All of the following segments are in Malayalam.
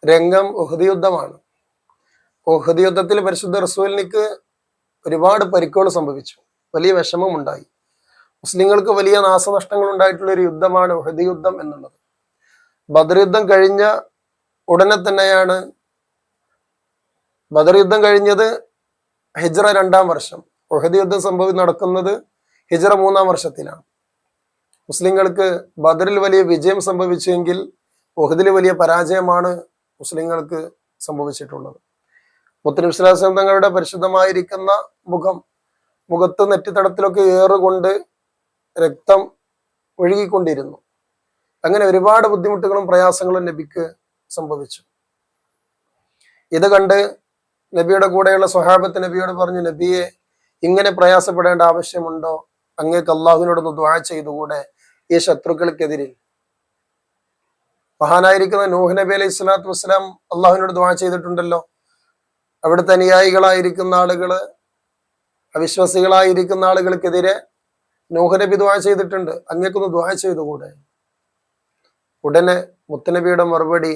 രംഗം ഉഹദ് യുദ്ധമാണ്. ഉഹദ് യുദ്ധത്തിൽ പരിശുദ്ധ റസൂലിനിക്ക് ഒരുപാട് പരിക്കുകൾ സംഭവിച്ചു, വലിയ വിഷമമുണ്ടായി. മുസ്ലിങ്ങൾക്ക് വലിയ നാശനഷ്ടങ്ങൾ ഉണ്ടായിട്ടുള്ള ഒരു യുദ്ധമാണ് ഉഹദ് യുദ്ധം എന്നുള്ളത്. ബദർ യുദ്ധം കഴിഞ്ഞ ഉടനെ തന്നെയാണ്, ബദർ യുദ്ധം കഴിഞ്ഞത് ഹിജ്റ 2-ാം വർഷം, ഉഹദ് യുദ്ധം നടക്കുന്നത് ഹിജ്റ 3-ാം വർഷത്തിലാണ്. മുസ്ലിങ്ങൾക്ക് ബദറിൽ വലിയ വിജയം സംഭവിച്ചെങ്കിൽ ഉഹദിൽ വലിയ പരാജയമാണ് മുസ്ലിങ്ങൾക്ക് സംഭവിച്ചിട്ടുള്ളത്. മുത്തനബി സ്വല്ലല്ലാഹു അലൈഹി വസല്ലം തങ്ങളുടെ പരിശുദ്ധമായിരിക്കുന്ന മുഖത്ത് നെറ്റിത്തടത്തിലൊക്കെ ഏറുകൊണ്ട് രക്തം ഒഴുകിക്കൊണ്ടിരുന്നു. അങ്ങനെ ഒരുപാട് ബുദ്ധിമുട്ടുകളും പ്രയാസങ്ങളും നബിക്ക് സംഭവിച്ചു. ഇത് കണ്ട് നബിയുടെ കൂടെയുള്ള സ്വഹാബത്ത് നബിയോട് പറഞ്ഞു, നബിയെ, ഇങ്ങനെ പ്രയാസപ്പെടേണ്ട ആവശ്യമുണ്ടോ? അങ്ങേക്ക് അള്ളാഹുവിനോടൊന്ന് ദുആ ചെയ്തുകൂടെ ഈ ശത്രുക്കൾക്കെതിരിൽ? മഹാനായിരിക്കുന്ന നൂഹ് നബി അലൈഹി സ്വലാത്തു വസ്സലാം അള്ളാഹുവിനോട് ദുആ ചെയ്തിട്ടുണ്ടല്ലോ. അവിടുത്തെ അനുയായികളായിരിക്കുന്ന ആളുകള്, അവിശ്വാസികളായിരിക്കുന്ന ആളുകൾക്കെതിരെ നൂഹ് നബി ദുആ ചെയ്തിട്ടുണ്ട്, അങ്ങേക്കൊന്ന് ദുആ ചെയ്തുകൂടെ? ഉടനെ മുത്തനബിയുടെ മറുപടി,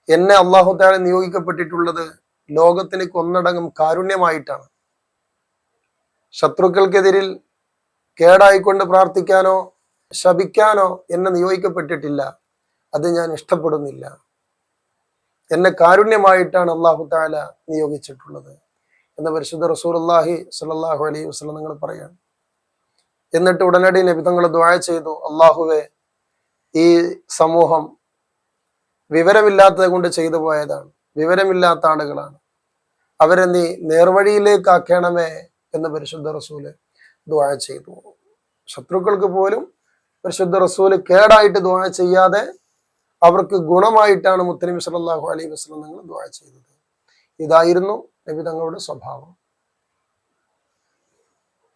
എന്നെ അള്ളാഹു തആല നിയോഗിക്കപ്പെട്ടിട്ടുള്ളത് ലോകത്തിന് ഒന്നടങ്കം കാരുണ്യമായിട്ടാണ്. ശത്രുക്കൾക്കെതിരിൽ കേടായിക്കൊണ്ട് പ്രാർത്ഥിക്കാനോ ശപിക്കാനോ എന്നെ നിയോഗിക്കപ്പെട്ടിട്ടില്ല. അത് ഞാൻ ഇഷ്ടപ്പെടുന്നില്ല. എന്നെ കാരുണ്യമായിട്ടാണ് അള്ളാഹു തആല നിയോഗിച്ചിട്ടുള്ളത് എന്ന് പരിശുദ്ധ റസൂലുള്ളാഹി സ്വല്ലല്ലാഹു അലൈഹി വസല്ലം നിങ്ങൾ പറയാണ്. എന്നിട്ട് ഉടനടി നബി തങ്ങൾ ദുആ ചെയ്തു, അള്ളാഹുവേ, ഈ സമൂഹം വിവരമില്ലാത്തത് കൊണ്ട് ചെയ്തു പോയതാണ്, വിവരമില്ലാത്ത ആളുകളാണ്, അവരെ നീ നേർവഴിയിലേക്ക് ആക്കണമേ എന്ന് പരിശുദ്ധ റസൂല് ദുആ ചെയ്തു. ശത്രുക്കൾക്ക് പോലും പരിശുദ്ധ റസൂല് കേടായിട്ട് ദുആ ചെയ്യാതെ അവർക്ക് ഗുണമായിട്ടാണ് മുത്തനബി സല്ലല്ലാഹു അലൈഹി വസല്ലം തങ്ങൾ ദുആ ചെയ്തത്. ഇതായിരുന്നു നബി തങ്ങളുടെ സ്വഭാവം.